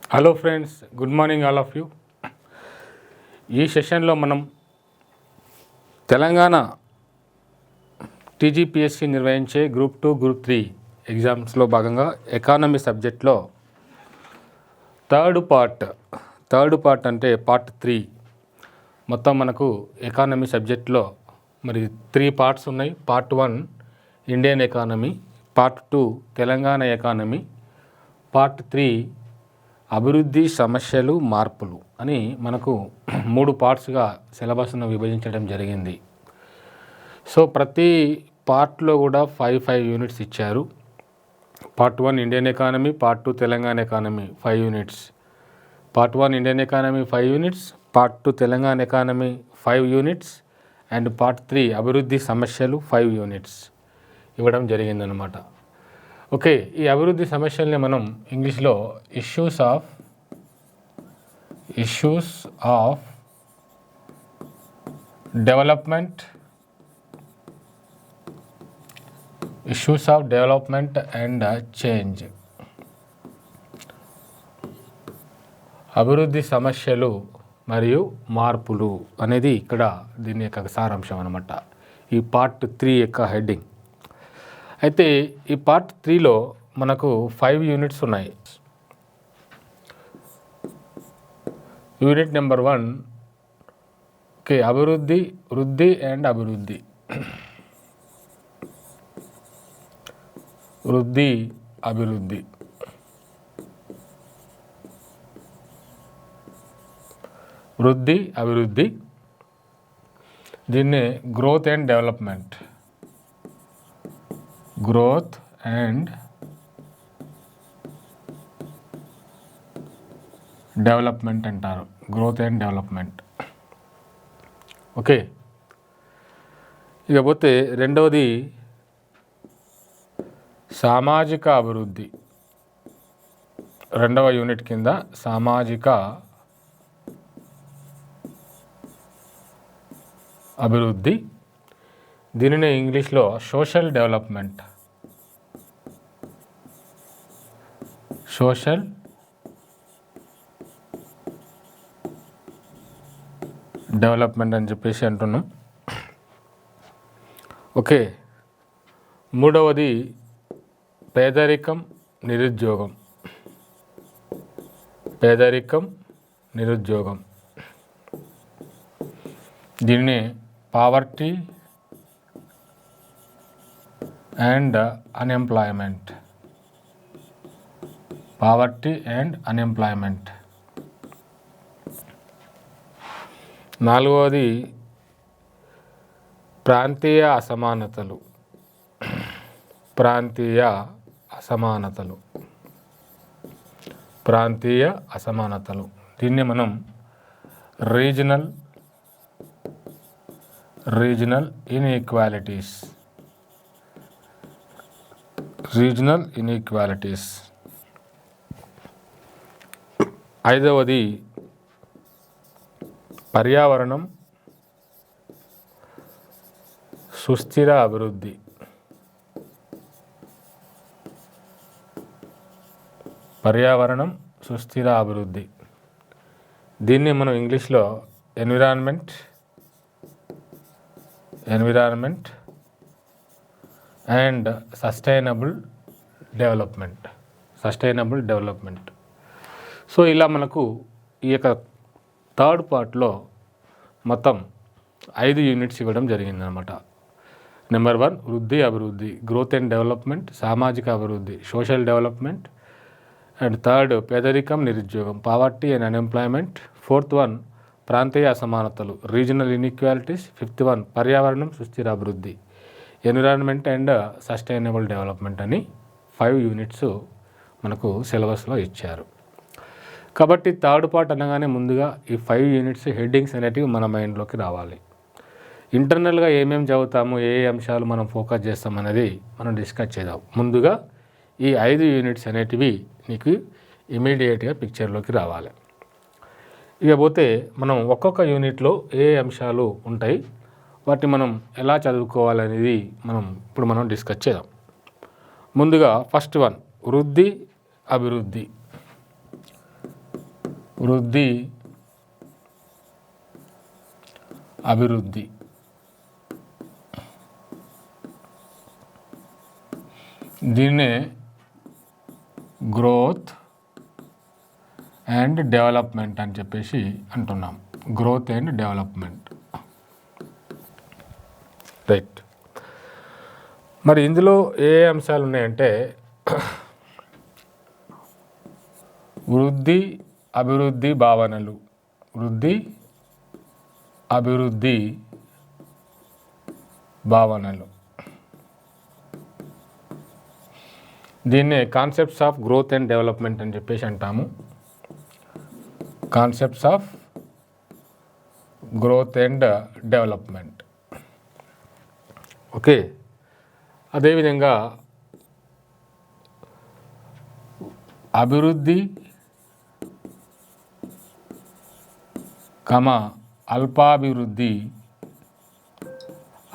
Hello friends, good morning all of you. ఈ సెషన్లో మనం తెలంగాణ టీజీపీఎస్సీ నిర్వహించే గ్రూప్ 2, గ్రూప్ 3 ఎగ్జామ్స్లో భాగంగా ఎకానమీ సబ్జెక్ట్లో థర్డ్ పార్ట్ అంటే పార్ట్ 3. మొత్తం మనకు ఎకానమీ సబ్జెక్ట్లో మరి 3 పార్ట్స్ ఉన్నాయి. Part 1 Indian economy, part 2 Telangana economy, part 3 అభివృద్ధి సమస్యలు మార్పులు అని మనకు 3 పార్ట్స్గా సిలబస్ను విభజించడం జరిగింది. సో ప్రతి పార్ట్లో కూడా 5 యూనిట్స్ ఇచ్చారు. Part 1 Indian economy, part 2 Telangana economy 5 units, part 1 Indian economy 5 units, part 2 Telangana economy 5 units and part 3 అభివృద్ధి సమస్యలు 5 యూనిట్స్ ఇవ్వడం జరిగిందనమాట. ఓకే, ఈ అభివృద్ధి సమస్యల్ని మనం ఇంగ్లీష్లో issues of development and change, అభివృద్ధి సమస్యలు మరియు మార్పులు అనేది ఇక్కడ దీని యొక్క సారాంశం అన్నమాట, ఈ పార్ట్ 3 యొక్క హెడ్డింగ్. అయితే ఈ పార్ట్ 3లో మనకు 5 యూనిట్స్ ఉన్నాయి. యూనిట్ నెంబర్ 1 ఓకే, వృద్ధి అండ్ అభివృద్ధి. అభివృద్ధి దీన్నే గ్రోత్ అండ్ డెవలప్మెంట్ అంటారు. Growth and development. ఓకే, ఇకపోతే రెండవది సామాజిక అభివృద్ధి. రెండవ యూనిట్ కింద సామాజిక అభివృద్ధి, దీనినే ఇంగ్లీష్లో సోషల్ డెవలప్మెంట్ అని చెప్పేసి అంటున్నాం. ఓకే, మూడవది పేదరికం నిరుద్యోగం, దీనిని పావర్టీ అండ్ అన్ఎంప్లాయ్మెంట్. నాలుగవది ప్రాంతీయ అసమానతలు, దీన్ని మనం రీజనల్ ఇన్ఈక్వాలిటీస్. ఐదవది పర్యావరణం సుస్థిర అభివృద్ధి. దీన్ని మనం ఇంగ్లీష్లో environment and sustainable development. So ఇలా మనకు ఈ యొక్క థర్డ్ పార్ట్లో మొత్తం 5 యూనిట్స్ ఇవ్వడం జరిగిందనమాట. నెంబర్ 1 వృద్ధి అభివృద్ధి, గ్రోత్ అండ్ డెవలప్మెంట్, సామాజిక అభివృద్ధి సోషల్ డెవలప్మెంట్, అండ్ థర్డ్ పేదరికం నిరుద్యోగం పావర్టీ అండ్ అన్ఎంప్లాయ్మెంట్, ఫోర్త్ 1 ప్రాంతీయ అసమానతలు రీజనల్ ఇన్ఈక్వాలిటీస్, ఫిఫ్త్ 1 పర్యావరణం సుస్థిర అభివృద్ధి ఎన్విరాన్మెంట్ అండ్ సస్టైనబుల్ డెవలప్మెంట్ అని 5 యూనిట్స్ మనకు సిలబస్లో ఇచ్చారు. కాబట్టి థర్డ్ పార్ట్ అనగానే ముందుగా ఈ 5 యూనిట్స్ హెడ్డింగ్స్ అనేటివి మన మైండ్లోకి రావాలి. ఇంటర్నల్గా ఏమేమి చదువుతాము, ఏ అంశాలు మనం ఫోకస్ చేస్తాం అనేది మనం డిస్కస్ చేద్దాం. ముందుగా ఈ 5 యూనిట్స్ అనేటివి నీకు ఇమీడియట్గా పిక్చర్లోకి రావాలి. ఇకపోతే మనం ఒక్కొక్క యూనిట్లో ఏ అంశాలు ఉంటాయి, వాటిని మనం ఎలా చదువుకోవాలనేది ఇప్పుడు మనం డిస్కస్ చేద్దాం. ముందుగా ఫస్ట్ 1 వృద్ధి అభివృద్ధి. వృద్ధి అభివృద్ధి. దీన్నే గ్రోత్ అండ్ డెవలప్మెంట్ అని చెప్పేసి అంటున్నాం. Growth and development. రైట్. మరి ఇందులో ఏ అంశాలు ఉన్నాయంటే వృద్ధి అభివృద్ధి భావనలు. వృద్ధి అభివృద్ధి భావనలు. దీన్నే concepts of growth and development అని చెప్పేసి అంటాము. Concepts of growth and development. Okay. అదేవిధంగా అభివృద్ధి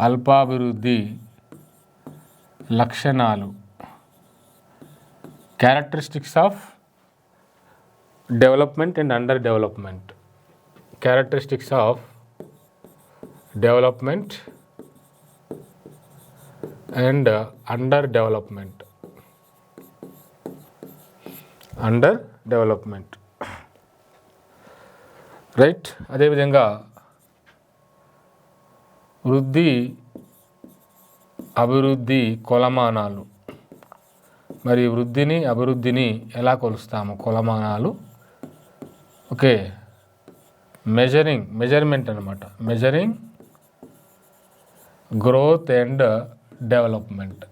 అల్పాభివృద్ధి లక్షణాలు. Characteristics of development and under development. Characteristics of development and under development. Under development. Right. అదేవిధంగా వృద్ధి అభివృద్ధి కొలమానాలు. మరి వృద్ధిని అభివృద్ధిని ఎలా కొలుస్తాము? కొలమానాలు. ఓకే. మెజర్మెంట్ అనమాట. Measuring growth and development.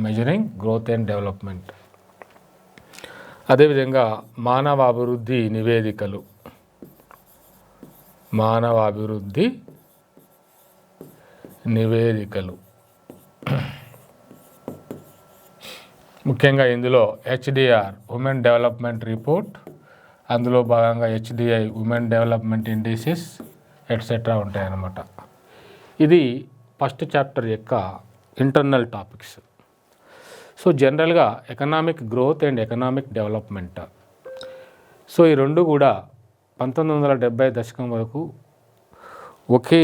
Measuring growth and development. అదేవిధంగా మానవాభివృద్ధి నివేదికలు. మానవాభివృద్ధి నివేదికలు. ముఖ్యంగా ఇందులో HDR ఉమెన్ డెవలప్మెంట్ రిపోర్ట్, అందులో భాగంగా HDI women development indices etcetera ఉంటాయన్నమాట. ఇది ఫస్ట్ చాప్టర్ యొక్క ఇంటర్నల్ టాపిక్స్. సో జనరల్గా economic growth and economic development. So ఈ రెండు కూడా 1970 దశకం వరకు ఒకే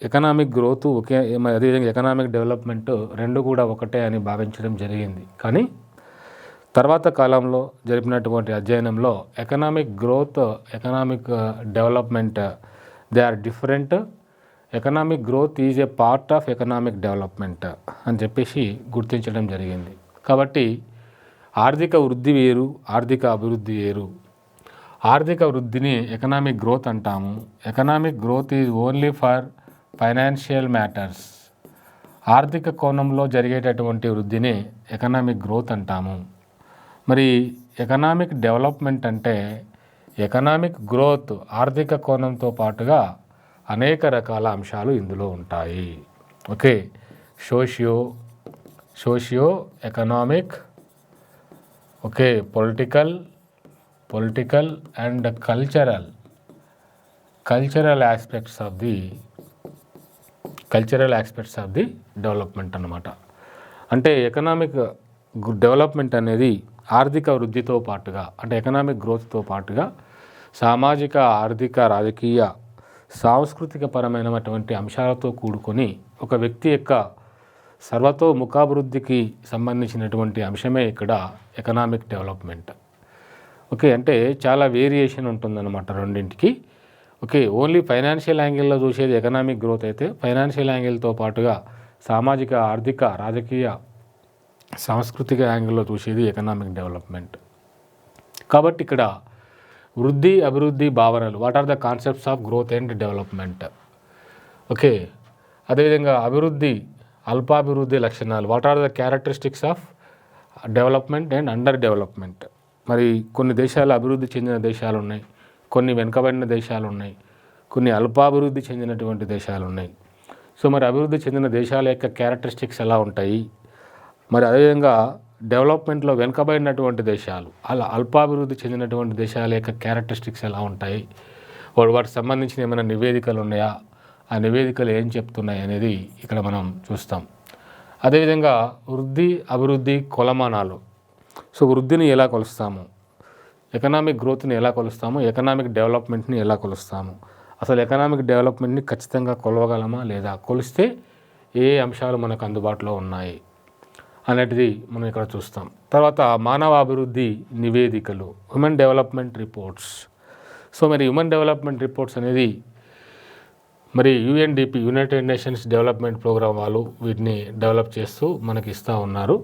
ఎకనామిక్ గ్రోత్ ఒకే, అదేవిధంగా ఎకనామిక్ డెవలప్మెంట్ రెండు కూడా ఒకటే అని భావించడం జరిగింది. కానీ తర్వాత కాలంలో జరిపినటువంటి అధ్యయనంలో economic growth economic development they are different. Economic growth is a part of economic development అని చెప్పేసి గుర్తించడం జరిగింది. కాబట్టి ఆర్థిక వృద్ధి వేరు, ఆర్థిక అభివృద్ధి వేరు. ఆర్థిక వృద్ధిని ఎకనామిక్ గ్రోత్ అంటాము. Economic growth is only for financial matters. ఆర్థిక కోణంలో జరిగేటటువంటి వృద్ధిని ఎకనామిక్ గ్రోత్ అంటాము. మరి ఎకనామిక్ డెవలప్మెంట్ అంటే ఎకనామిక్ గ్రోత్ ఆర్థిక కోణంతో పాటుగా అనేక రకాల అంశాలు ఇందులో ఉంటాయి. Okay. Socio economic, okay, political and cultural aspects of the development అన్నమాట. అంటే ఎకనామిక్ డెవలప్మెంట్ అనేది ఆర్థిక వృద్ధితో పాటుగా, అంటే ఎకనామిక్ గ్రోత్తో పాటుగా సామాజిక, ఆర్థిక, రాజకీయ, సాంస్కృతిక పరమైనటువంటి అంశాలతో కూడుకొని ఒక వ్యక్తి యొక్క సర్వతోముఖాభివృద్ధికి సంబంధించినటువంటి అంశమే ఇక్కడ ఎకనామిక్ డెవలప్మెంట్. ఓకే. అంటే చాలా వేరియేషన్ ఉంటుందన్నమాట రెండింటికి. ఓకే. ఓన్లీ ఫైనాన్షియల్ యాంగిల్లో చూసేది ఎకనామిక్ గ్రోత్ అయితే, ఫైనాన్షియల్ యాంగిల్తో పాటుగా సామాజిక, ఆర్థిక, రాజకీయ, సాంస్కృతిక యాంగిల్లో చూసేది ఎకనామిక్ డెవలప్మెంట్. కాబట్టి ఇక్కడ వృద్ధి అభివృద్ధి భావనలు, what are the concepts of growth and development. Okay. అదేవిధంగా అభివృద్ధి అల్పాభివృద్ధి లక్షణాలు, what are the characteristics of development and under development. మరి కొన్ని దేశాలు అభివృద్ధి చెందిన దేశాలు ఉన్నాయి, కొన్ని వెనుకబడిన దేశాలు ఉన్నాయి, కొన్ని అల్పాభివృద్ధి చెందినటువంటి దేశాలు ఉన్నాయి. సో మరి అభివృద్ధి చెందిన దేశాల యొక్క క్యారెక్టరిస్టిక్స్ ఎలా ఉంటాయి, మరి అదేవిధంగా డెవలప్మెంట్లో వెనుకబడినటువంటి దేశాలు, అలా అల్పాభివృద్ధి చెందినటువంటి దేశాల యొక్క క్యారెక్టరిస్టిక్స్ ఎలా ఉంటాయి, వాటికి సంబంధించిన ఏమైనా నివేదికలు ఉన్నాయా, ఆ నివేదికలు ఏం చెప్తున్నాయి అనేది ఇక్కడ మనం చూస్తాం. అదేవిధంగా వృద్ధి అభివృద్ధి కొలమానాలు. సో వృద్ధిని ఎలా కొలుస్తాము, ఎకనామిక్ గ్రోత్ని ఎలా కొలుస్తాము, ఎకనామిక్ డెవలప్మెంట్ని ఎలా కొలుస్తాము, అసలు ఎకనామిక్ డెవలప్మెంట్ని ఖచ్చితంగా కొలవగలమా లేదా, కొలిస్తే ఏ అంశాలు మనకు అందుబాటులో ఉన్నాయి అనేటిది మనం ఇక్కడ చూస్తాం. తర్వాత మానవాభివృద్ధి నివేదికలు, హ్యూమన్ డెవలప్మెంట్ రిపోర్ట్స్. సో మరి హ్యూమన్ డెవలప్మెంట్ రిపోర్ట్స్ అనేది మరి UNDP, United Nations development programme వాళ్ళు వీటిని డెవలప్ చేస్తూ మనకి ఇస్తూ ఉన్నారు.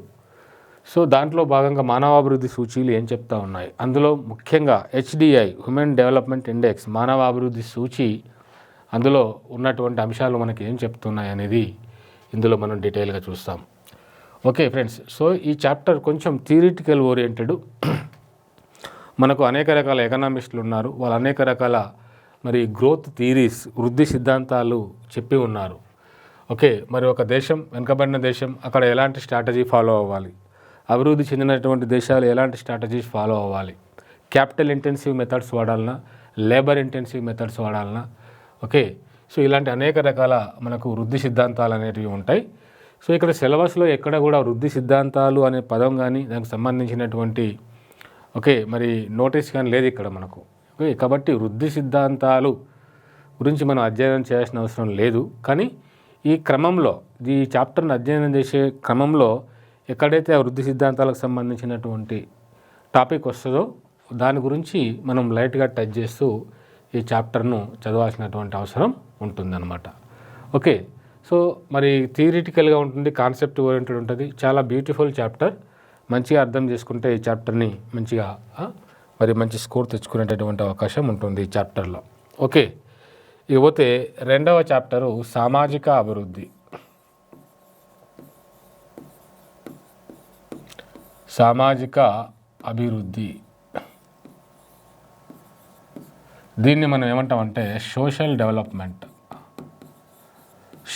సో దాంట్లో భాగంగా మానవాభివృద్ధి సూచీలు ఏం చెప్తా ఉన్నాయి, అందులో ముఖ్యంగా HDI, హ్యూమన్ డెవలప్మెంట్ ఇండెక్స్, మానవాభివృద్ధి సూచి, అందులో ఉన్నటువంటి అంశాలు మనకి ఏం చెప్తున్నాయి అనేది ఇందులో మనం డీటెయిల్గా చూస్తాం. ఓకే ఫ్రెండ్స్, సో ఈ చాప్టర్ కొంచెం థియరిటికల్ ఓరియంటెడ్. మనకు అనేక రకాల ఎకనామిస్టులు ఉన్నారు, వాళ్ళు అనేక రకాల మరి గ్రోత్ థియరీస్, వృద్ధి సిద్ధాంతాలు చెప్పి ఉన్నారు. ఓకే, మరి ఒక దేశం వెనుకబడిన దేశం, అక్కడ ఎలాంటి స్ట్రాటజీ ఫాలో అవ్వాలి, అభివృద్ధి చెందినటువంటి దేశాలు ఎలాంటి స్ట్రాటజీస్ ఫాలో అవ్వాలి, క్యాపిటల్ ఇంటెన్సివ్ మెథడ్స్ వాడాలన్నా, లేబర్ ఇంటెన్సివ్ మెథడ్స్ వాడాలన్నా. ఓకే, సో ఇలాంటి అనేక రకాల మనకు వృద్ధి సిద్ధాంతాలు అనేటివి ఉంటాయి. సో ఇక్కడ సిలబస్లో ఎక్కడ కూడా వృద్ధి సిద్ధాంతాలు అనే పదం కానీ దానికి సంబంధించినటువంటి మరి నోటీస్ కానీ లేదు ఇక్కడ మనకు. ఓకే, కాబట్టి వృద్ధి సిద్ధాంతాలు గురించి మనం అధ్యయనం చేయాల్సిన అవసరం లేదు. కానీ ఈ క్రమంలో, ఈ చాప్టర్ని అధ్యయనం చేసే క్రమంలో ఎక్కడైతే ఆ వృద్ధి సిద్ధాంతాలకు సంబంధించినటువంటి టాపిక్ వస్తుందో దాని గురించి మనం లైట్గా టచ్ చేస్తూ ఈ చాప్టర్ను చదవాల్సినటువంటి అవసరం ఉంటుందన్నమాట. ఓకే, సో మరి థియరిటికల్గా ఉంటుంది, కాన్సెప్ట్ ఓరియంటెడ్ ఉంటుంది, చాలా బ్యూటిఫుల్ చాప్టర్. మంచిగా అర్థం చేసుకుంటే ఈ చాప్టర్ని మంచిగా మరి మంచి స్కోర్ తెచ్చుకునేటటువంటి అవకాశం ఉంటుంది ఈ చాప్టర్లో. ఓకే, ఇకపోతే రెండవ చాప్టరు సామాజిక అభివృద్ధి. సామాజిక అభివృద్ధి, దీన్ని మనం ఏమంటామంటే social development.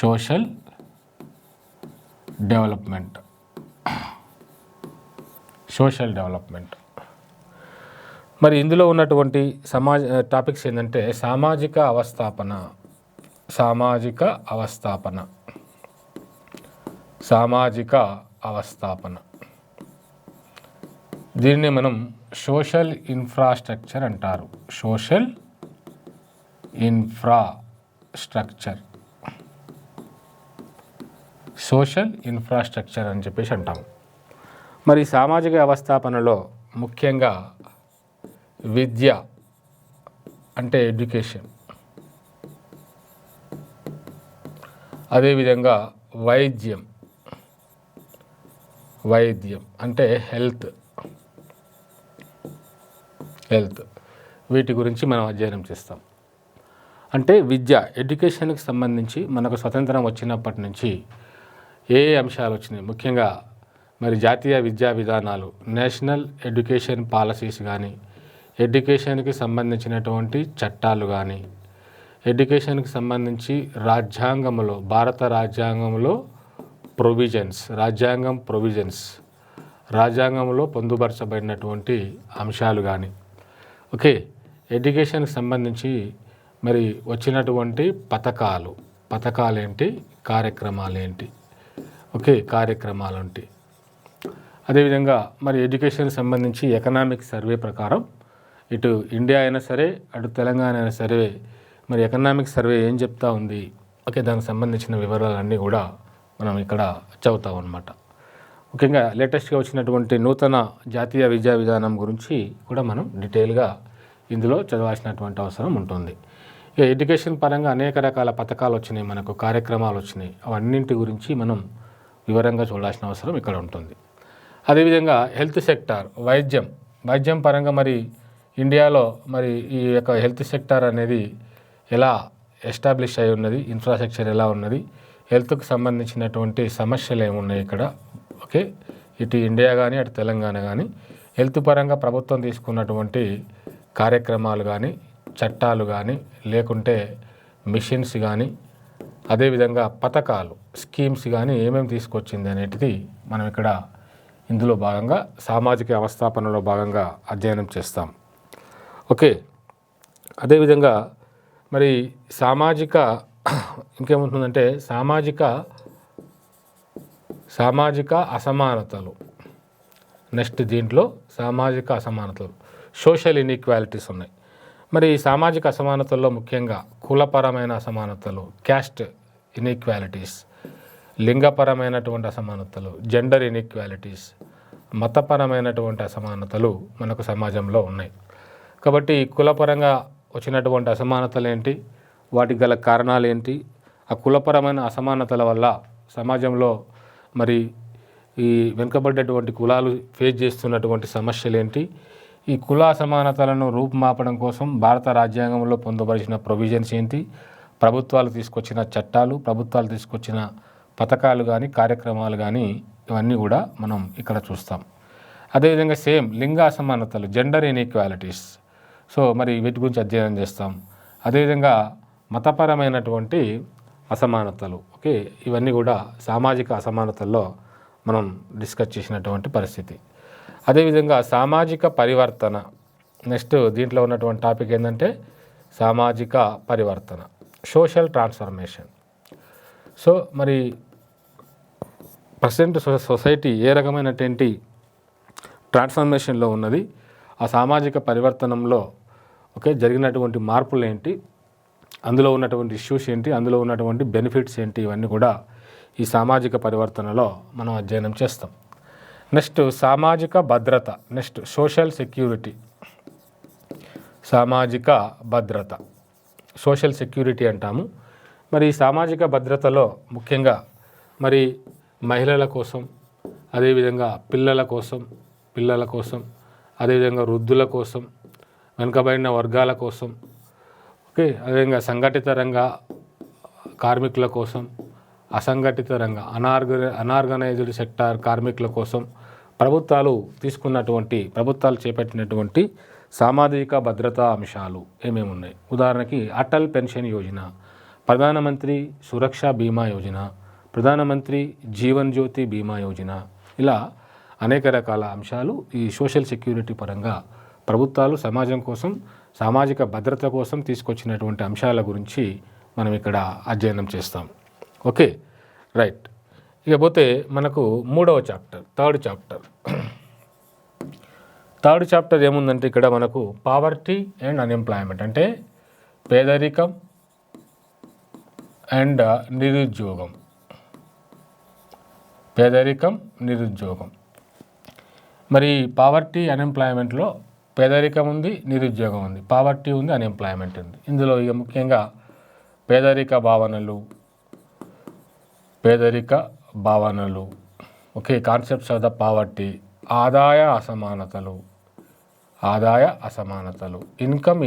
Social development, social development. మరి ఇందులో ఉన్నటువంటి టాపిక్స్ ఏంటంటే సామాజిక అవస్థాపన, సామాజిక అవస్థాపన, సామాజిక అవస్థాపన. దీన్ని మనం సోషల్ ఇన్ఫ్రాస్ట్రక్చర్ అంటారు. సోషల్ ఇన్ఫ్రాస్ట్రక్చర్, సోషల్ ఇన్ఫ్రాస్ట్రక్చర్ అని చెప్పేసి అంటాము. మరి సామాజిక వ్యవస్థాపనలో ముఖ్యంగా విద్య అంటే ఎడ్యుకేషన్, అదేవిధంగా వైద్యం, వైద్యం అంటే హెల్త్, వీటి గురించి మనం అధ్యయనం చేస్తాం. అంటే విద్య, ఎడ్యుకేషన్కి సంబంధించి మనకు స్వతంత్రం వచ్చినప్పటి నుంచి ఏ అంశాలు వచ్చినాయి, ముఖ్యంగా మరి జాతీయ విద్యా విధానాలు, నేషనల్ ఎడ్యుకేషన్ పాలసీస్ కానీ, ఎడ్యుకేషన్కి సంబంధించినటువంటి చట్టాలు కానీ, ఎడ్యుకేషన్కి సంబంధించి రాజ్యాంగంలో, భారత రాజ్యాంగంలో ప్రొవిజన్స్, రాజ్యాంగం ప్రొవిజన్స్, రాజ్యాంగంలో పొందుపరచబడినటువంటి అంశాలు కానీ. ఓకే, ఎడ్యుకేషన్కి సంబంధించి మరి వచ్చినటువంటి పథకాలేంటి, కార్యక్రమాలేంటి. ఓకే, కార్యక్రమాలేంటి. అదేవిధంగా మరి ఎడ్యుకేషన్కి సంబంధించి ఎకనామిక్ సర్వే ప్రకారం ఇటు ఇండియా అయినా సరే అటు తెలంగాణ అయినా సరే మరి ఎకనామిక్ సర్వే ఏం చెప్తా ఉంది. ఓకే, దానికి సంబంధించిన వివరాలన్నీ కూడా మనం ఇక్కడ చదువుతాం అన్నమాట. ముఖ్యంగా లేటెస్ట్గా వచ్చినటువంటి నూతన జాతీయ విద్యా విధానం గురించి కూడా మనం డీటెయిల్గా ఇందులో చదవాల్సినటువంటి అవసరం ఉంటుంది. ఇక ఎడ్యుకేషన్ పరంగా అనేక రకాల పథకాలు వచ్చినాయి, మనకు కార్యక్రమాలు వచ్చినాయి, అవన్నింటి గురించి మనం వివరంగా చూడాల్సిన అవసరం ఇక్కడ ఉంటుంది. అదేవిధంగా హెల్త్ సెక్టార్, వైద్యం పరంగా మరి ఇండియాలో మరి ఈ యొక్క హెల్త్ సెక్టార్ అనేది ఎలా ఎస్టాబ్లిష్ అయి ఉన్నది, ఇన్ఫ్రాస్ట్రక్చర్ ఎలా ఉన్నది, హెల్త్కి సంబంధించినటువంటి సమస్యలు ఏమున్నాయి ఇక్కడ. ఓకే, ఇటు ఇండియా కానీ అటు తెలంగాణ కానీ హెల్త్ పరంగా ప్రభుత్వం తీసుకున్నటువంటి కార్యక్రమాలు కానీ, చట్టాలు కానీ, లేకుంటే మిషన్స్ కానీ, అదేవిధంగా పథకాలు, స్కీమ్స్ కానీ ఏమేమి తీసుకొచ్చింది అనేటిది మనం ఇక్కడ ఇందులో భాగంగా సామాజిక వ్యవస్థాపనలో భాగంగా అధ్యయనం చేస్తాం. ఓకే, అదేవిధంగా మరి ఇంకేముంటుందంటే సామాజిక అసమానతలు. నెక్స్ట్ దీంట్లో సామాజిక అసమానతలు, సోషల్ ఇన్ఈక్వాలిటీస్ ఉన్నాయి. మరి ఈ సామాజిక అసమానతల్లో ముఖ్యంగా కులపరమైన అసమానతలు, క్యాస్ట్ ఇన్ఈక్వాలిటీస్, లింగపరమైనటువంటి అసమానతలు, జెండర్ ఇన్ఈక్వాలిటీస్, మతపరమైనటువంటి అసమానతలు మనకు సమాజంలో ఉన్నాయి. కాబట్టి కులపరంగా వచ్చినటువంటి అసమానతలు ఏంటి, వాటికి గల కారణాలు ఏంటి, ఆ కులపరమైన అసమానతల వల్ల సమాజంలో మరి ఈ వెనుకబడ్డటువంటి కులాలు ఫేస్ చేస్తున్నటువంటి సమస్యలు ఏంటి, ఈ కుల అసమానతలను రూపుమాపడం కోసం భారత రాజ్యాంగంలో పొందుపరిచిన ప్రొవిజన్స్ ఏంటి, ప్రభుత్వాలు తీసుకొచ్చిన చట్టాలు, ప్రభుత్వాలు తీసుకొచ్చిన పథకాలు కానీ కార్యక్రమాలు కానీ ఇవన్నీ కూడా మనం ఇక్కడ చూస్తాం. అదేవిధంగా సేమ్ లింగ అసమానతలు, జెండర్ ఇన్ఈక్వాలిటీస్, సో మరి వీటి గురించి అధ్యయనం చేస్తాం. అదేవిధంగా మతపరమైనటువంటి అసమానతలు, ఓకే, ఇవన్నీ కూడా సామాజిక అసమానతల్లో మనం డిస్కస్ చేసినటువంటి పరిస్థితి. అదేవిధంగా సామాజిక పరివర్తన, నెక్స్ట్ దీంట్లో ఉన్నటువంటి టాపిక్ ఏంటంటే సామాజిక పరివర్తన, సోషల్ ట్రాన్స్ఫర్మేషన్. సో మరి ప్రజెంట్ సొసైటీ ఏ రకమైనటువంటి ట్రాన్స్ఫర్మేషన్లో ఉన్నది, ఆ సామాజిక పరివర్తనంలో ఓకే జరిగినటువంటి మార్పులు ఏంటి, అందులో ఉన్నటువంటి ఇష్యూస్ ఏంటి, అందులో ఉన్నటువంటి బెనిఫిట్స్ ఏంటి, ఇవన్నీ కూడా ఈ సామాజిక పరివర్తనలో మనం అధ్యయనం చేస్తాం. నెక్స్ట్ సామాజిక భద్రత, నెక్స్ట్ సోషల్ సెక్యూరిటీ, సామాజిక భద్రత, సోషల్ సెక్యూరిటీ అంటాము. మరి ఈ సామాజిక భద్రతలో ముఖ్యంగా మరి మహిళల కోసం, అదేవిధంగా పిల్లల కోసం, అదేవిధంగా వృద్ధుల కోసం, వెనుకబడిన వర్గాల కోసం, ఓకే, అదేవిధంగా సంఘటిత రంగ కార్మికుల కోసం, అసంఘటిత రంగ అనార్గనైజ్డ్ సెక్టార్ కార్మికుల కోసం ప్రభుత్వాలు చేపట్టినటువంటి సామాజిక భద్రతా అంశాలు ఏమేమి ఉన్నాయి. ఉదాహరణకి అటల్ పెన్షన్ యోజన, ప్రధానమంత్రి సురక్ష బీమా యోజన, ప్రధానమంత్రి జీవన్ జ్యోతి బీమా యోజన, ఇలా అనేక రకాల అంశాలు ఈ సోషల్ సెక్యూరిటీ పరంగా ప్రభుత్వాలు సమాజం కోసం, సామాజిక భద్రత కోసం తీసుకొచ్చినటువంటి అంశాల గురించి మనం ఇక్కడ అధ్యయనం చేస్తాం. Okay, right. ఇకపోతే మనకు మూడవ చాప్టర్, థర్డ్ చాప్టర్ ఏముందంటే ఇక్కడ మనకు పావర్టీ అండ్ అన్ఎంప్లాయ్మెంట్, అంటే పేదరికం అండ్ నిరుద్యోగం. మరి పావర్టీ అన్ఎంప్లాయ్మెంట్లో పేదరికం ఉంది, నిరుద్యోగం ఉంది, పావర్టీ ఉంది, అన్ఎంప్లాయ్మెంట్ ఉంది. ఇందులో ఇక ముఖ్యంగా పేదరిక భావనలు, okay, concepts of the poverty, ఆదాయ అసమానతలు, ఇన్కమ్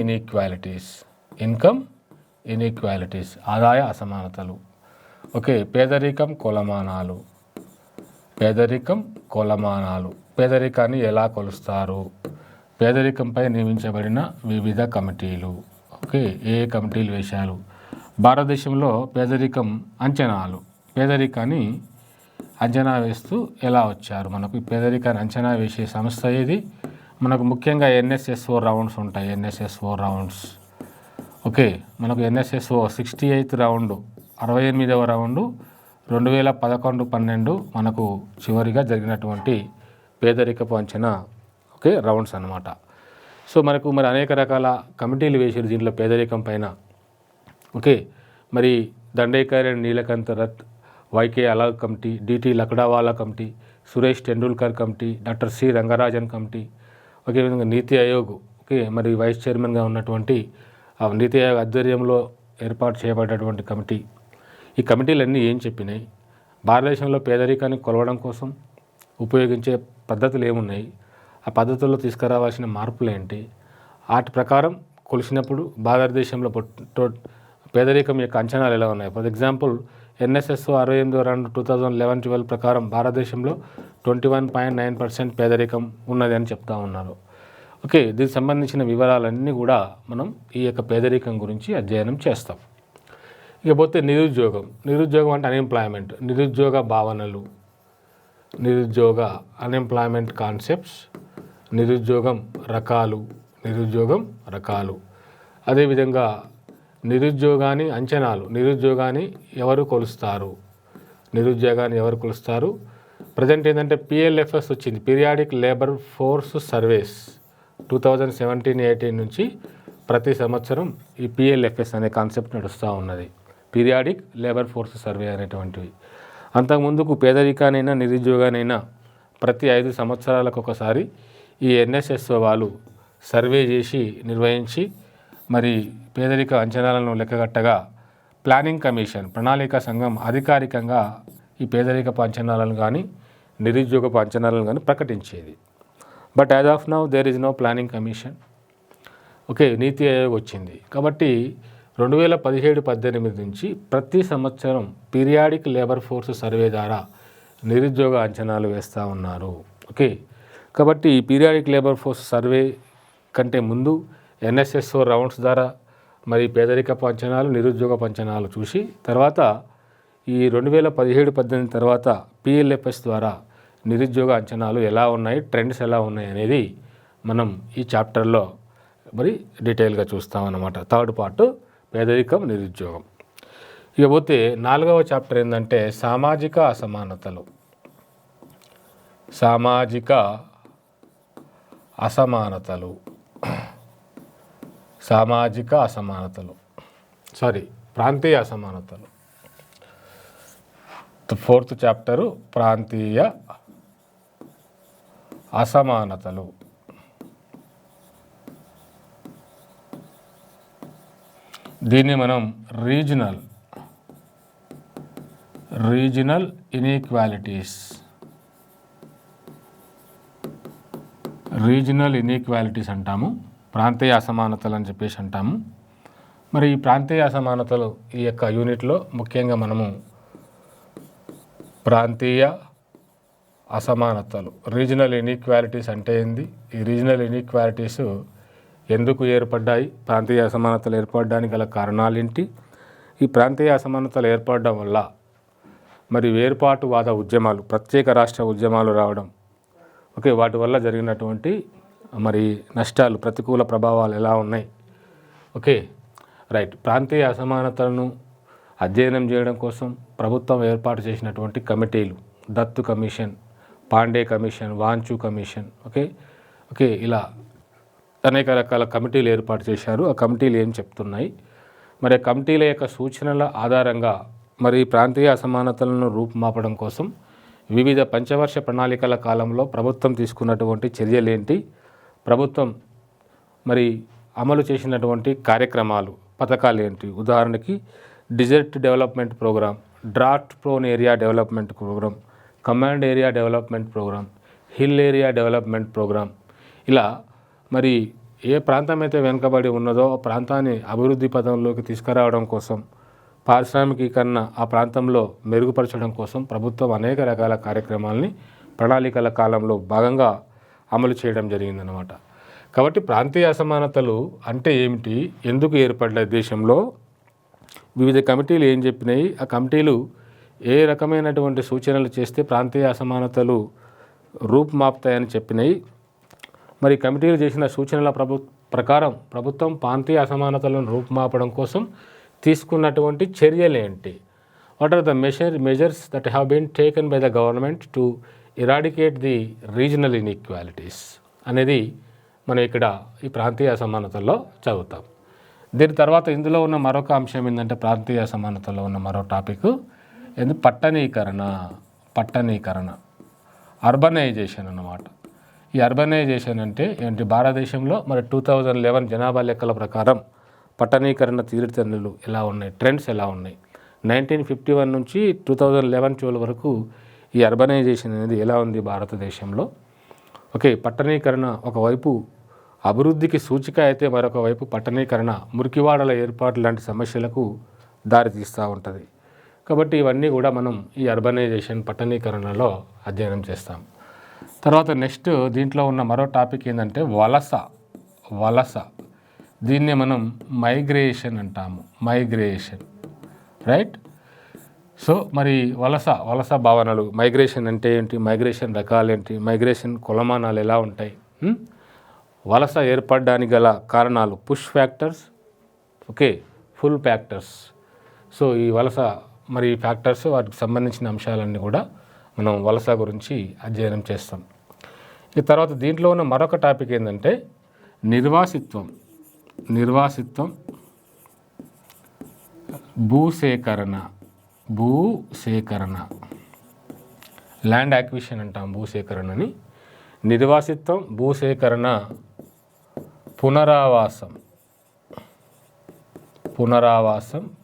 ఇన్ఈక్వాలిటీస్, ఆదాయ అసమానతలు, ఓకే, పేదరికం కొలమానాలు, పేదరికాన్ని ఎలా కొలుస్తారు, పేదరికంపై నియమించబడిన వివిధ కమిటీలు, ఓకే, ఏ కమిటీలు వేశారు, భారతదేశంలో పేదరికాన్ని అంచనా వేస్తూ ఎలా వచ్చారు, మనకు పేదరికాన్ని అంచనా వేసే సంస్థ ఏది, మనకు ముఖ్యంగా NSSO రౌండ్స్ ఉంటాయి, NSSO రౌండ్స్, ఓకే, మనకు NSSO 68th రౌండ్, 68వ రౌండు 2011-12 మనకు చివరిగా జరిగినటువంటి పేదరికపు అంచనా, ఓకే, రౌండ్స్ అన్నమాట. సో మనకు మరి అనేక రకాల కమిటీలు వేసారు దీంట్లో పేదరికం పైన, ఓకే. మరి Dandekar and Nilakantha Rath, YK Alagh committee, DT Lakdawala committee, Suresh Tendulkar committee, doctor C Rangarajan committee, ఒకే విధంగా నీతి ఆయోగ్, ఓకే, మరి వైస్ చైర్మన్గా ఉన్నటువంటి నీతి ఆయోగ్ ఆధ్వర్యంలో ఏర్పాటు చేయబడినటువంటి కమిటీ. ఈ కమిటీలన్నీ ఏం చెప్పినాయి, భారతదేశంలో పేదరికాన్ని కొలవడం కోసం ఉపయోగించే పద్ధతులు ఏమున్నాయి, ఆ పద్ధతుల్లో తీసుకురావాల్సిన మార్పులు ఏంటి, వాటి ప్రకారం కొలిసినప్పుడు భారతదేశంలో పేదరికం యొక్క అంచనాలు ఎలా ఉన్నాయి. ఫర్ ఎగ్జాంపుల్ NSSO 68వ రౌండ్ 2011-12 ప్రకారం భారతదేశంలో 21.9% పేదరికం ఉన్నది అని చెప్తా ఉన్నారు. ఓకే, దీనికి సంబంధించిన వివరాలన్నీ కూడా మనం ఈ యొక్క పేదరికం గురించి అధ్యయనం చేస్తాం. ఇకపోతే నిరుద్యోగం అంటే అన్ఎంప్లాయ్మెంట్, నిరుద్యోగ భావనలు, అన్ఎంప్లాయ్మెంట్ కాన్సెప్ట్స్, నిరుద్యోగం రకాలు, అదేవిధంగా నిరుద్యోగాన్ని అంచనాలు, నిరుద్యోగాన్ని ఎవరు కొలుస్తారు, ప్రజెంట్ ఏంటంటే PLFS వచ్చింది, పీరియాడిక్ లేబర్ ఫోర్స్ సర్వేస్, 2017-18 నుంచి ప్రతి సంవత్సరం ఈ PLFS అనే కాన్సెప్ట్ నడుస్తూ ఉన్నది, పీరియాడిక్ లేబర్ ఫోర్స్ సర్వే అనేటువంటివి. అంతకుముందుకు పేదరికానైనా నిరుద్యోగానైనా ప్రతి 5 సంవత్సరాలకు ఒకసారి ఈ NSSO వాళ్ళు సర్వే చేసి నిర్వహించి మరి పేదరిక అంచనాలను లెక్కగట్టగా ప్లానింగ్ కమిషన్ ప్రణాళిక సంఘం అధికారికంగా ఈ పేదరికపు అంచనాలను కానీ నిరుద్యోగపు అంచనాలను కానీ ప్రకటించేది. But as of now there is no planning commission. Okay, NITI Aayog వచ్చింది కాబట్టి 2017-18 నుంచి ప్రతి సంవత్సరం పీరియాడిక్ లేబర్ ఫోర్స్ సర్వే ద్వారా నిరుద్యోగ అంచనాలు వేస్తూ ఉన్నారు. ఓకే, కాబట్టి ఈ పీరియాడిక్ లేబర్ ఫోర్స్ సర్వే కంటే ముందు NSSO రౌండ్స్ ద్వారా మరి పేదరికపు అంచనాలు నిరుద్యోగ అంచనాలు చూసి తర్వాత ఈ 2017-18 తర్వాత PLFS ద్వారా నిరుద్యోగ అంచనాలు ఎలా ఉన్నాయి, ట్రెండ్స్ ఎలా ఉన్నాయి అనేది మనం ఈ చాప్టర్లో మరి డీటెయిల్గా చూస్తామన్నమాట. థర్డ్ పార్ట్ పేదరికం నిరుద్యోగం. ఇకపోతే 4వ చాప్టర్ ఏంటంటే సామాజిక అసమానతలు. సామాజిక అసమానతలు సామాజిక అసమానతలు ప్రాంతీయ అసమానతలు. ఫోర్త్ చాప్టరు ప్రాంతీయ అసమానతలు. దీన్ని మనం రీజనల్ ఇన్ఈక్వాలిటీస్ అంటాము, ప్రాంతీయ అసమానతలు అని చెప్పేసి అంటాము. మరి ఈ ప్రాంతీయ అసమానతలు ఈ యొక్క యూనిట్లో ముఖ్యంగా మనము ప్రాంతీయ అసమానతలు రీజనల్ ఇన్ఈక్వాలిటీస్ అంటే ఏంది, ఈ రీజనల్ ఇన్ఈక్వాలిటీస్ ఎందుకు ఏర్పడ్డాయి, ప్రాంతీయ అసమానతలు ఏర్పడడానికి గల కారణాలేంటి, ఈ ప్రాంతీయ అసమానతలు ఏర్పడడం వల్ల మరి వేర్పాటువాద ఉద్యమాలు ప్రత్యేక రాష్ట్ర ఉద్యమాలు రావడం, ఓకే, వాటి వల్ల జరిగినటువంటి మరి నష్టాలు ప్రతికూల ప్రభావాలు ఎలా ఉన్నాయి. Okay right. ప్రాంతీయ అసమానతలను అధ్యయనం చేయడం కోసం ప్రభుత్వం ఏర్పాటు చేసినటువంటి కమిటీలు Dattu commission, Pandey commission, Wanchoo commission, okay ఇలా అనేక రకాల కమిటీలు ఏర్పాటు చేశారు. ఆ కమిటీలు ఏం చెప్తున్నాయి, మరి ఆ కమిటీల యొక్క సూచనల ఆధారంగా మరి ప్రాంతీయ అసమానతలను రూపుమాపడం కోసం వివిధ పంచవర్ష ప్రణాళికల కాలంలో ప్రభుత్వం తీసుకున్నటువంటి చర్యలేంటి, ప్రభుత్వం మరి అమలు చేసినటువంటి కార్యక్రమాలు పథకాలు ఏంటి. ఉదాహరణకి desert development programme, drought prone area development programme, command area development programme, hill area development programme. ఇలా మరి ఏ ప్రాంతం అయితే వెనుకబడి ఉన్నదో ఆ ప్రాంతాన్ని అభివృద్ధి పథంలోకి తీసుకురావడం కోసం, పారిశ్రామికీకరణ ఆ ప్రాంతంలో మెరుగుపరచడం కోసం ప్రభుత్వం అనేక రకాల కార్యక్రమాలని ప్రణాళికల కాలంలో భాగంగా అమలు చేయడం జరిగిందనమాట. కాబట్టి ప్రాంతీయ అసమానతలు అంటే ఏమిటి, ఎందుకు ఏర్పడ్డాయి దేశంలో, వివిధ కమిటీలు ఏం చెప్పినాయి, ఆ కమిటీలు ఏ రకమైనటువంటి సూచనలు చేస్తే ప్రాంతీయ అసమానతలు రూపుమాపుతాయని చెప్పినాయి. మరి కమిటీలు చేసిన సూచనల ప్రకారం ప్రభుత్వం ప్రాంతీయ అసమానతలను రూపుమాపడం కోసం తీసుకున్నటువంటి చర్యలు ఏంటి, what are the measures that have been taken by the government to eradicate the regional inequalities అనేది మనం ఇక్కడ ఈ ప్రాంతీయ అసమానతల్లో చదువుతాం. దీని తర్వాత ఇందులో ఉన్న మరొక అంశం ఏంటంటే ప్రాంతీయ అసమానతలో ఉన్న మరో టాపిక్ ఏంది, పట్టణీకరణ అర్బనైజేషన్ అన్నమాట. ఈ అర్బనైజేషన్ అంటే ఏంటి, భారతదేశంలో మరి 2011 జనాభా లెక్కల ప్రకారం పట్టణీకరణ తీరుతెన్నులు ఎలా ఉన్నాయి, ట్రెండ్స్ ఎలా ఉన్నాయి, 1951 నుంచి 2011-12 వరకు ఈ అర్బనైజేషన్ అనేది ఎలా ఉంది భారతదేశంలో. ఓకే, పట్టణీకరణ ఒకవైపు అభివృద్ధికి సూచిక అయితే మరొక వైపు పట్టణీకరణ మురికివాడల ఏర్పాటు లాంటి సమస్యలకు దారితీస్తూ ఉంటుంది. కాబట్టి ఇవన్నీ కూడా మనం ఈ అర్బనైజేషన్ పట్టణీకరణలో అధ్యయనం చేస్తాం. తర్వాత నెక్స్ట్ దీంట్లో ఉన్న మరో టాపిక్ ఏంటంటే వలస. దీన్నే మనం మైగ్రేషన్ అంటాము, రైట్. సో మరి వలస భావనలు, మైగ్రేషన్ అంటే ఏంటి, మైగ్రేషన్ రకాలు ఏంటి, మైగ్రేషన్ కొలమానాలు ఎలా ఉంటాయి, వలస ఏర్పడడానికి గల కారణాలు, push factors, okay, full factors. So ఈ వలస మరి ఫ్యాక్టర్స్, వాటికి సంబంధించిన అంశాలన్నీ కూడా మనం వలస గురించి అధ్యయనం చేస్తాం. ఈ తర్వాత దీంట్లో ఉన్న మరొక టాపిక్ ఏంటంటే నిర్వాసిత్వం భూసేకరణ ల్యాండ్ యాక్విజిషన్ అంటాం భూసేకరణని. నిర్వాసిత్వం, భూసేకరణ, పునరావాసం,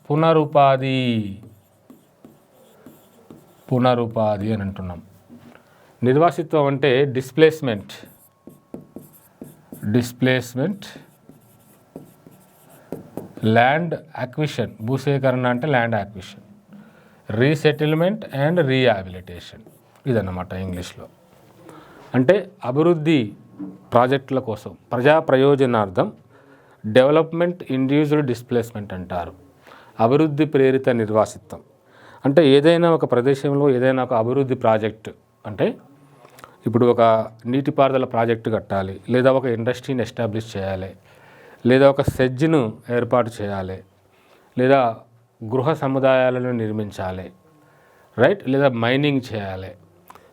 పునరుపాధి అని అంటున్నాం. నిర్వాసిత్వం అంటే డిస్ప్లేస్మెంట్, ల్యాండ్ యాక్విజిషన్, భూసేకరణ అంటే land acquisition, resettlement and rehabilitation, ఇదన్నమాట ఇంగ్లీష్లో. అంటే అభివృద్ధి ప్రాజెక్టుల కోసం ప్రజా ప్రయోజనార్థం డెవలప్మెంట్ ఇండ్యూస్డ్ డిస్ప్లేస్మెంట్ అంటారు. అభివృద్ధి ప్రేరిత నిర్వాసిత్వం అంటే ఏదైనా ఒక ప్రదేశంలో ఏదైనా ఒక అభివృద్ధి ప్రాజెక్టు, అంటే ఇప్పుడు ఒక నీటిపారుదల ప్రాజెక్టు కట్టాలి, లేదా ఒక ఇండస్ట్రీని ఎస్టాబ్లిష్ చేయాలి, లేదా ఒక సెజ్ను ఏర్పాటు చేయాలి, లేదా గృహ సముదాయాలను నిర్మించాలి, రైట్, లేదా మైనింగ్ చేయాలి.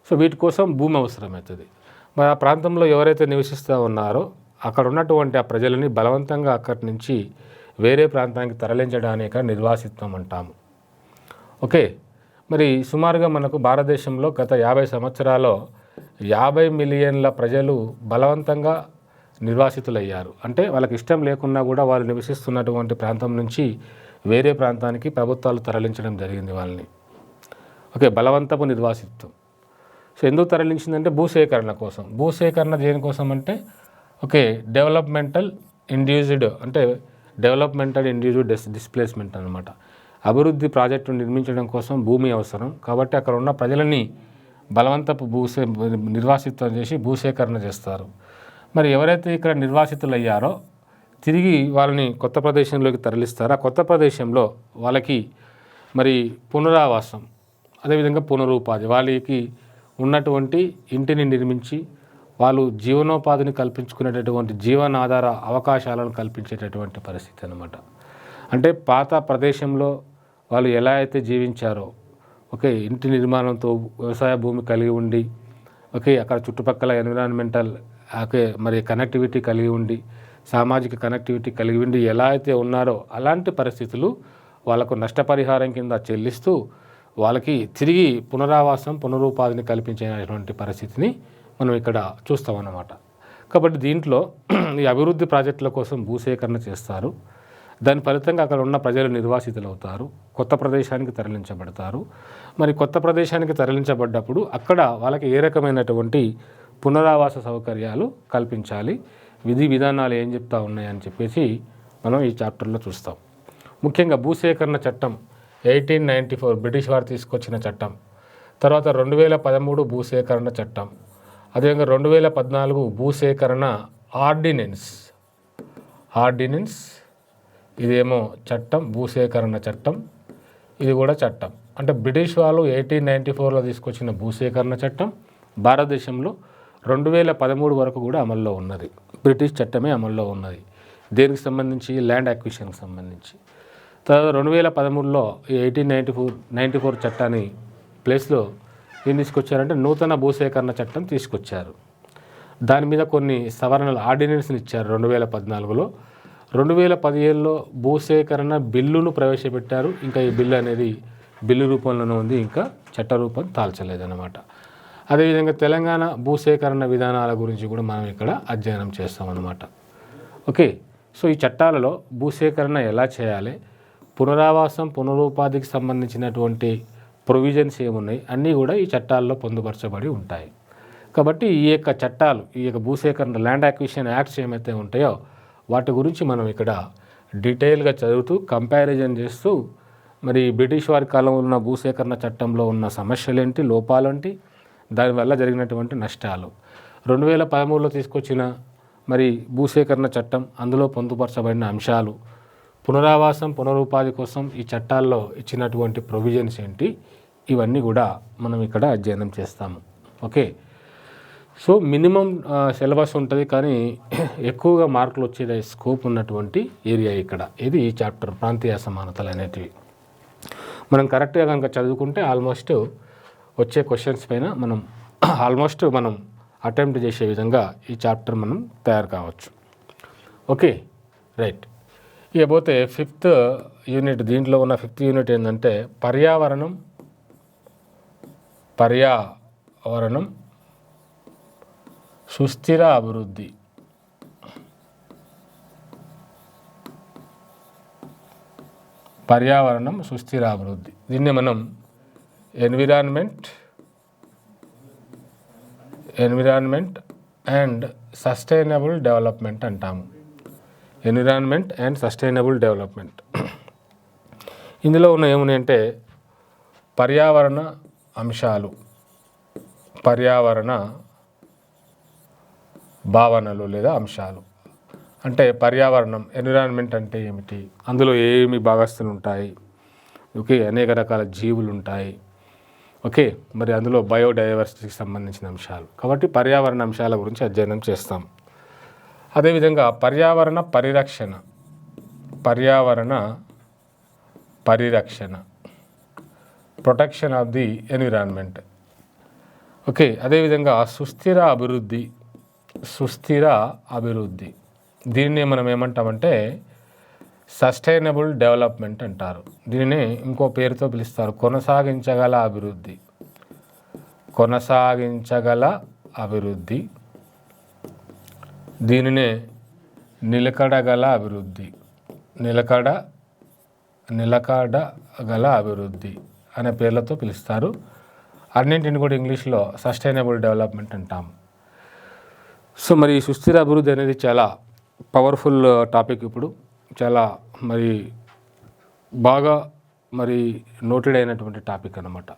సో వీటి కోసం భూమి అవసరమవుతుంది. మరి ఆ ప్రాంతంలో ఎవరైతే నివసిస్తూ ఉన్నారో అక్కడ ఉన్నటువంటి ఆ ప్రజలని బలవంతంగా అక్కడి నుంచి వేరే ప్రాంతానికి తరలించడానిక నిర్వాసిత్వం అంటాము. ఓకే, మరి సుమారుగా మనకు భారతదేశంలో గత 50 సంవత్సరాల్లో 50 మిలియన్ల ప్రజలు బలవంతంగా నిర్వాసితులయ్యారు. అంటే వాళ్ళకి ఇష్టం లేకున్నా కూడా వాళ్ళు నివసిస్తున్నటువంటి ప్రాంతం నుంచి వేరే ప్రాంతానికి ప్రభుత్వాలు తరలించడం జరిగింది వాళ్ళని. ఓకే, బలవంతపు నిర్వాసిత్వం. సో ఎందుకు తరలించిందంటే భూసేకరణ కోసం. భూసేకరణ దేనికోసం అంటే ఓకే డెవలప్మెంటల్ ఇండ్యూస్డ్ డిస్ప్లేస్మెంట్ అనమాట. అభివృద్ధి ప్రాజెక్టు నిర్మించడం కోసం భూమి అవసరం కాబట్టి అక్కడ ఉన్న ప్రజలని బలవంతపు నిర్వాసిత్వం చేసి భూసేకరణ చేస్తారు. మరి ఎవరైతే ఇక్కడ నిర్వాసితులు అయ్యారో తిరిగి వాళ్ళని కొత్త ప్రదేశంలోకి తరలిస్తారో ఆ కొత్త ప్రదేశంలో వాళ్ళకి మరి పునరావాసం, అదేవిధంగా పునరుపాధి, వాళ్ళకి ఉన్నటువంటి ఇంటిని నిర్మించి వాళ్ళు జీవనోపాధిని కల్పించుకునేటటువంటి జీవనాధార అవకాశాలను కల్పించేటటువంటి పరిస్థితి అన్నమాట. అంటే పాత ప్రదేశంలో వాళ్ళు ఎలా అయితే జీవించారో, ఓకే ఇంటి నిర్మాణంతో వ్యవసాయ భూమి కలిగి ఉండి, ఓకే అక్కడ చుట్టుపక్కల ఎన్విరాన్మెంటల్ ఓకే మరి కనెక్టివిటీ కలిగి ఉండి, సామాజిక కనెక్టివిటీ కలిగి ఉండి ఎలా అయితే ఉన్నారో అలాంటి పరిస్థితులు వాళ్ళకు నష్టపరిహారం కింద చెల్లిస్తూ వాళ్ళకి తిరిగి పునరావాసం పునరుపాధిని కల్పించేటువంటి పరిస్థితిని మనం ఇక్కడ చూస్తామన్నమాట. కాబట్టి దీంట్లో ఈ అభివృద్ధి ప్రాజెక్టుల కోసం భూసేకరణ చేస్తారు. దాని ఫలితంగా అక్కడ ఉన్న ప్రజలు నిర్వాసితులు అవుతారు, కొత్త ప్రదేశానికి తరలించబడతారు. మరి కొత్త ప్రదేశానికి తరలించబడ్డప్పుడు అక్కడ వాళ్ళకి ఏ రకమైనటువంటి పునరావాస సౌకర్యాలు కల్పించాలి, విధి విధానాలు ఏం చెప్తా ఉన్నాయని చెప్పేసి మనం ఈ చాప్టర్లో చూస్తాం. ముఖ్యంగా భూసేకరణ చట్టం 1894 బ్రిటిష్ వారు తీసుకొచ్చిన చట్టం, తర్వాత 2013 భూసేకరణ చట్టం, అదేవిధంగా 2014 భూసేకరణ ఆర్డినెన్స్, ఇదేమో చట్టం, భూసేకరణ చట్టం, ఇది కూడా చట్టం. అంటే బ్రిటిష్ వాళ్ళు 1894లో తీసుకొచ్చిన భూసేకరణ చట్టం భారతదేశంలో 2013 వరకు కూడా అమల్లో ఉన్నది. బ్రిటిష్ చట్టమే అమల్లో ఉన్నది. దేనికి సంబంధించి? ల్యాండ్ అక్విజిషన్కి సంబంధించి. తర్వాత 2013లో ఈ 1894 చట్టాన్ని ప్లేస్లో ఏం తీసుకొచ్చారంటే నూతన భూసేకరణ చట్టం తీసుకొచ్చారు. దాని మీద కొన్ని సవరణలు ఆర్డినెన్స్ని ఇచ్చారు 2014లో. 2017లో భూసేకరణ బిల్లును ప్రవేశపెట్టారు. ఇంకా ఈ బిల్లు అనేది బిల్లు రూపంలోనే ఉంది, ఇంకా చట్ట రూపం దాల్చలేదన్నమాట. అదేవిధంగా తెలంగాణ భూసేకరణ విధానాల గురించి కూడా మనం ఇక్కడ అధ్యయనం చేస్తామన్నమాట. ఓకే, సో ఈ చట్టాలలో భూసేకరణ ఎలా చేయాలి, పునరావాసం పునరుపాధికి సంబంధించినటువంటి ప్రొవిజన్స్ ఏమున్నాయి అన్నీ కూడా ఈ చట్టాల్లో పొందుపరచబడి ఉంటాయి. కాబట్టి ఈ యొక్క చట్టాలు, ఈ యొక్క భూసేకరణ ల్యాండ్ అక్విజిషన్ యాక్ట్స్ ఏమైతే ఉంటాయో వాటి గురించి మనం ఇక్కడ డీటెయిల్గా చదువుతూ కంపారిజన్ చేస్తూ మరి బ్రిటిష్ వారి కాలంలో ఉన్న భూసేకరణ చట్టంలో ఉన్న సమస్యలేంటి, లోపాలేంటి, దానివల్ల జరిగినటువంటి నష్టాలు, 2013లో తీసుకొచ్చిన మరి భూసేకరణ చట్టం అందులో పొందుపరచబడిన అంశాలు, పునరావాసం పునరుపాధి కోసం ఈ చట్టాల్లో ఇచ్చినటువంటి ప్రొవిజన్స్ ఏంటి, ఇవన్నీ కూడా మనం ఇక్కడ అధ్యయనం చేస్తాము. ఓకే, సో మినిమం సిలబస్ ఉంటుంది కానీ ఎక్కువగా మార్కులు వచ్చే స్కోప్ ఉన్నటువంటి ఏరియా ఇక్కడ ఇది ఈ చాప్టర్ ప్రాంతీయ అసమానతలు అనేటివి. మనం కరెక్ట్గా కనుక చదువుకుంటే ఆల్మోస్ట్ వచ్చే క్వశ్చన్స్ పైన మనం అటెంప్ట్ చేసే విధంగా ఈ చాప్టర్ మనం తయారు కావచ్చు. Okay, right. ఇక పోతే 5th యూనిట్, దీంట్లో ఉన్న 5th యూనిట్ ఏంటంటే పర్యావరణం సుస్థిర అభివృద్ధి. పర్యావరణం సుస్థిర అభివృద్ధి, దీన్ని మనం ఎన్విరాన్మెంట్ అండ్ సస్టైనబుల్ డెవలప్మెంట్ అంటాము. Environment and sustainable development. ఇందులో ఉన్న ఏమున్నాయంటే పర్యావరణ అంశాలు, పర్యావరణ భావనలు లేదా అంశాలు. అంటే పర్యావరణం, ఎన్విరాన్మెంట్ అంటే ఏమిటి, అందులో ఏమి భాగస్తులు ఉంటాయి, ఓకే, అనేక రకాల జీవులు ఉంటాయి, ఓకే, మరి అందులో బయోడైవర్సిటీకి సంబంధించిన అంశాలు. కాబట్టి పర్యావరణ అంశాల గురించి అధ్యయనం చేస్తాం. అదేవిధంగా పర్యావరణ పరిరక్షణ, protection of the environment, okay. అదేవిధంగా సుస్థిర అభివృద్ధి, దీన్ని మనం ఏమంటామంటే సస్టైనబుల్ డెవలప్మెంట్ అంటారు. దీనిని ఇంకో పేరుతో పిలుస్తారు కొనసాగించగల అభివృద్ధి, దీనినే నిలకడగల అభివృద్ధి అనే పేర్లతో పిలుస్తారు. అన్నింటిని కూడా ఇంగ్లీష్లో సస్టైనబుల్ డెవలప్మెంట్ అంటాము. సో మరి ఈ సుస్థిర అభివృద్ధి అనేది చాలా పవర్ఫుల్ టాపిక్. ఇప్పుడు చాలా మరి బాగా నోటెడ్ అయినటువంటి టాపిక్ అన్నమాట.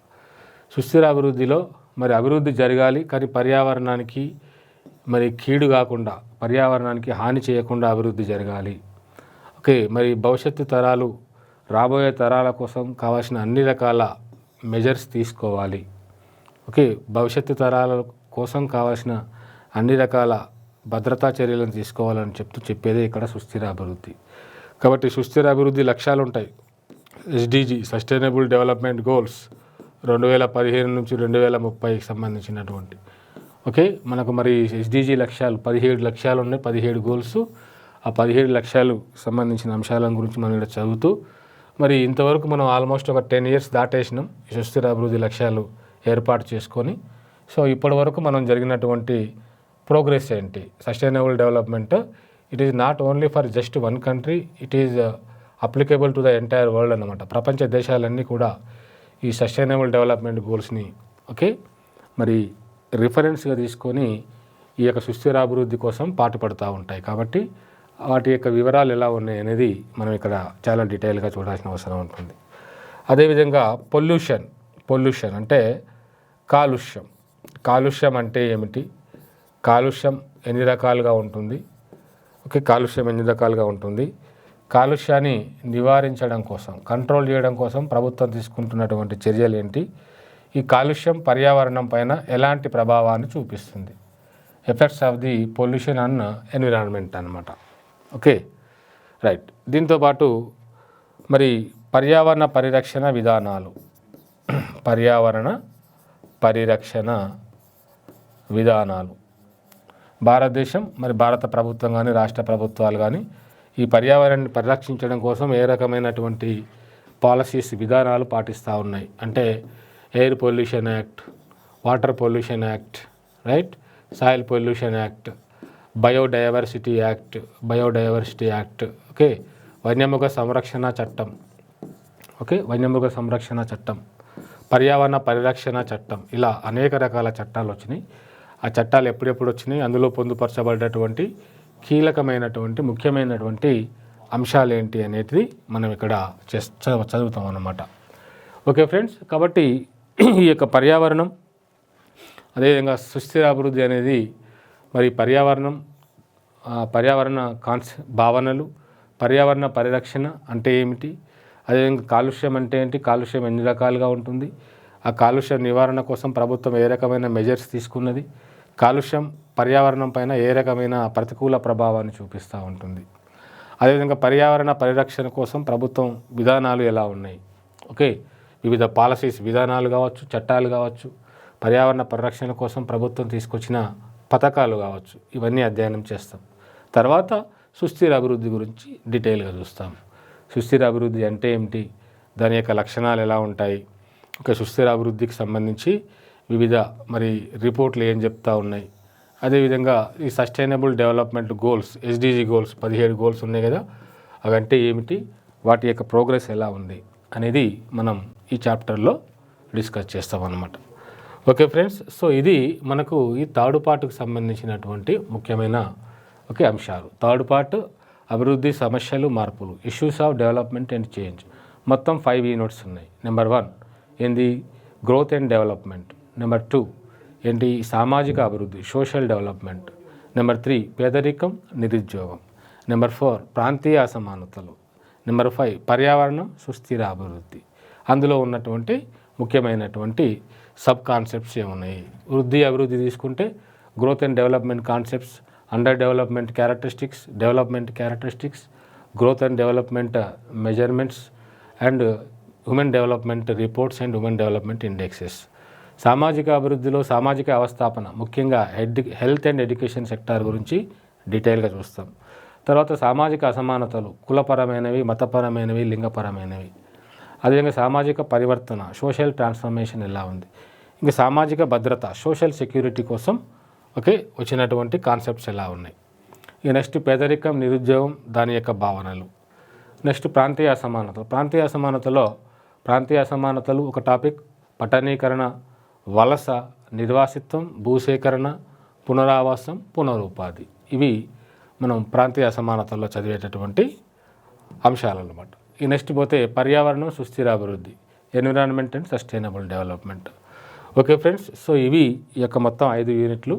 సుస్థిర అభివృద్ధిలో మరి అభివృద్ధి జరగాలి, కానీ పర్యావరణానికి మరి కీడు కాకుండా, పర్యావరణానికి హాని చేయకుండా అభివృద్ధి జరగాలి. ఓకే, మరి భవిష్యత్తు తరాలు, రాబోయే తరాల కోసం కావాల్సిన అన్ని రకాల మెజర్స్ తీసుకోవాలి. ఓకే, భవిష్యత్తు తరాల కోసం కావాల్సిన అన్ని రకాల భద్రతా చర్యలను తీసుకోవాలని చెప్పేదే ఇక్కడ సుస్థిర అభివృద్ధి. కాబట్టి సుస్థిర అభివృద్ధి లక్ష్యాలు ఉంటాయి. ఎస్డిజి, సస్టైనబుల్ డెవలప్మెంట్ గోల్స్ 2015 నుంచి 2030కి సంబంధించినటువంటి, ఓకే, మనకు మరి ఎస్డిజి లక్ష్యాలు 17 లక్ష్యాలు ఉన్నాయి, 17 గోల్స్. ఆ 17 లక్ష్యాలు సంబంధించిన అంశాల గురించి మనం ఇక్కడ చదువుతూ మరి ఇంతవరకు మనం ఆల్మోస్ట్ ఒక 10 years దాటేసినాం ఈ సుస్థిర అభివృద్ధి లక్ష్యాలు ఏర్పాటు చేసుకొని. సో ఇప్పటి వరకు మనం జరిగినటువంటి ప్రోగ్రెస్ ఏంటి, sustainable development it is not only for just one country, it is applicable to the entire world అన్నమాట. ప్రపంచ దేశాలన్నీ కూడా ఈ సస్టైనబుల్ డెవలప్మెంట్ గోల్స్ని, ఓకే, మరి రిఫరెన్స్గా తీసుకొని ఈ యొక్క సుస్థిర అభివృద్ధి కోసం పాటుపడుతూ ఉంటాయి. కాబట్టి వాటి యొక్క వివరాలు ఎలా ఉన్నాయి అనేది మనం ఇక్కడ చాలా డీటెయిల్గా చూడాల్సిన అవసరం ఉంటుంది. అదేవిధంగా పొల్యూషన్ అంటే కాలుష్యం అంటే ఏమిటి, కాలుష్యం ఎన్ని రకాలుగా ఉంటుంది, ఓకే, కాలుష్యాన్ని నివారించడం కోసం, కంట్రోల్ చేయడం కోసం ప్రభుత్వం తీసుకుంటున్నటువంటి చర్యలు ఏంటి, ఈ కాలుష్యం పర్యావరణం పైన ఎలాంటి ప్రభావాన్ని చూపిస్తుంది, effects of the pollution on environment అన్నమాట. Okay, right. దీంతోపాటు మరి పర్యావరణ పరిరక్షణ విధానాలు భారతదేశం, మరి భారత ప్రభుత్వం కానీ రాష్ట్ర ప్రభుత్వాలు కానీ ఈ పర్యావరణాన్ని పరిరక్షించడం కోసం ఏ రకమైనటువంటి పాలసీస్, విధానాలు పాటిస్తూ ఉన్నాయి అంటే air pollution act, water pollution act, right, soil pollution act, biodiversity act, okay, వన్యమృగ సంరక్షణ చట్టం, పర్యావరణ పరిరక్షణ చట్టం, ఇలా అనేక రకాల చట్టాలు వచ్చినాయి. ఆ చట్టాలు ఎప్పుడెప్పుడు వచ్చినాయి, అందులో పొందుపరచబడ్డటువంటి కీలకమైనటువంటి ముఖ్యమైనటువంటి అంశాలు ఏంటి అనేది మనం ఇక్కడ చదువుతాం అన్నమాట. ఓకే ఫ్రెండ్స్, కాబట్టి ఈ యొక్క పర్యావరణం, అదేవిధంగా సుస్థిర అభివృద్ధి అనేది మరి పర్యావరణ భావనలు, పర్యావరణ పరిరక్షణ అంటే ఏమిటి, అదేవిధంగా కాలుష్యం అంటే ఏంటి, కాలుష్యం ఎన్ని రకాలుగా ఉంటుంది, ఆ కాలుష్య నివారణ కోసం ప్రభుత్వం ఏ రకమైన మెజర్స్ తీసుకున్నది, కాలుష్యం పర్యావరణం పైన ఏ రకమైన ప్రతికూల ప్రభావాన్ని చూపిస్తూ ఉంటుంది, అదేవిధంగా పర్యావరణ పరిరక్షణ కోసం ప్రభుత్వం విధానాలు ఎలా ఉన్నాయి, ఓకే, వివిధ పాలసీస్, విధానాలు కావచ్చు, చట్టాలు కావచ్చు, పర్యావరణ పరిరక్షణ కోసం ప్రభుత్వం తీసుకొచ్చిన పథకాలు కావచ్చు, ఇవన్నీ అధ్యయనం చేస్తాం. తర్వాత సుస్థిర అభివృద్ధి గురించి డీటెయిల్గా చూస్తాం. సుస్థిర అభివృద్ధి అంటే ఏమిటి, దాని యొక్క లక్షణాలు ఎలా ఉంటాయి, ఒక సుస్థిర అభివృద్ధికి సంబంధించి వివిధ రిపోర్ట్లు ఏం చెప్తా ఉన్నాయి, అదేవిధంగా ఈ sustainable development goals SDG goals 17 goals ఉన్నాయి కదా, అవంటే ఏమిటి, వాటి యొక్క ప్రోగ్రెస్ ఎలా ఉంది అనేది మనం ఈ చాప్టర్లో డిస్కస్ చేస్తాం అన్నమాట. ఓకే ఫ్రెండ్స్, సో ఇది మనకు ఈ థర్డ్ పార్ట్కు సంబంధించినటువంటి ముఖ్యమైన అంశాలు. థర్డ్ పార్ట్ అభివృద్ధి సమస్యలు మార్పులు, issues of development and change. మొత్తం 5 యూనిట్స్ ఉన్నాయి. నెంబర్ 1 ఏంది, గ్రోత్ అండ్ డెవలప్మెంట్. నెంబర్ 2 ఏంటి, సామాజిక అభివృద్ధి సోషల్ డెవలప్మెంట్. నెంబర్ 3 పేదరికం నిరుద్యోగం. నెంబర్ 4 ప్రాంతీయ అసమానతలు. నెంబర్ 5 పర్యావరణం సుస్థిర అభివృద్ధి. అందులో ఉన్నటువంటి ముఖ్యమైనటువంటి సబ్ కాన్సెప్ట్స్ ఏమున్నాయి, వృద్ధి అభివృద్ధి తీసుకుంటే growth and development concepts, under development characteristics, growth and development measurements and human development reports and human development indexes. సామాజిక అభివృద్ధిలో సామాజిక అవస్థాపన, ముఖ్యంగా హెల్త్ అండ్ ఎడ్యుకేషన్ సెక్టార్ గురించి డీటెయిల్గా చూస్తాం. తర్వాత సామాజిక అసమానతలు, కులపరమైనవి, మతపరమైనవి, లింగపరమైనవి. అదేవిధంగా సామాజిక పరివర్తన సోషల్ ట్రాన్స్ఫర్మేషన్ ఎలా ఉంది. ఇంకా సామాజిక భద్రత సోషల్ సెక్యూరిటీ కోసం వచ్చినటువంటి కాన్సెప్ట్స్ ఎలా ఉన్నాయి. ఇక నెక్స్ట్ పేదరికం నిరుద్యోగం దాని యొక్క భావనలు. నెక్స్ట్ ప్రాంతీయ అసమానతలో ప్రాంతీయ అసమానతలు ఒక టాపిక్, పట్టణీకరణ, వలస, నిర్వాసిత్వం, భూసేకరణ, పునరావాసం, పునరుపాధి. ఇవి మనం ప్రాంతీయ అసమానతల్లో చదివేటటువంటి అంశాలు అన్నమాట. ఈ నెక్స్ట్ పోతే పర్యావరణం సుస్థిర అభివృద్ధి, environment and sustainable development. Okay friends, so ఇవి ఈ యొక్క మొత్తం 5 యూనిట్లు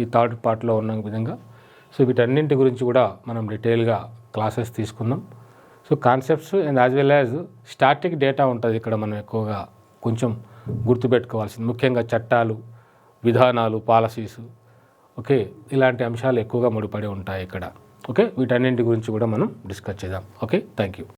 ఈ థర్డ్ పార్ట్లో ఉన్న విధంగా. సో వీటన్నింటి గురించి కూడా మనం డీటెయిల్గా క్లాసెస్ తీసుకుందాం. So concepts and as well as static data ఉంటుంది ఇక్కడ. మనం ఎక్కువగా కొంచెం గుర్తుపెట్టుకోవాల్సింది ముఖ్యంగా చట్టాలు, విధానాలు, పాలసీస్, ఇలాంటి అంశాలు ఎక్కువగా ముడిపడి ఉంటాయి ఇక్కడ. వీటన్నింటి గురించి కూడా మనం డిస్కస్ చేద్దాం. Thank you.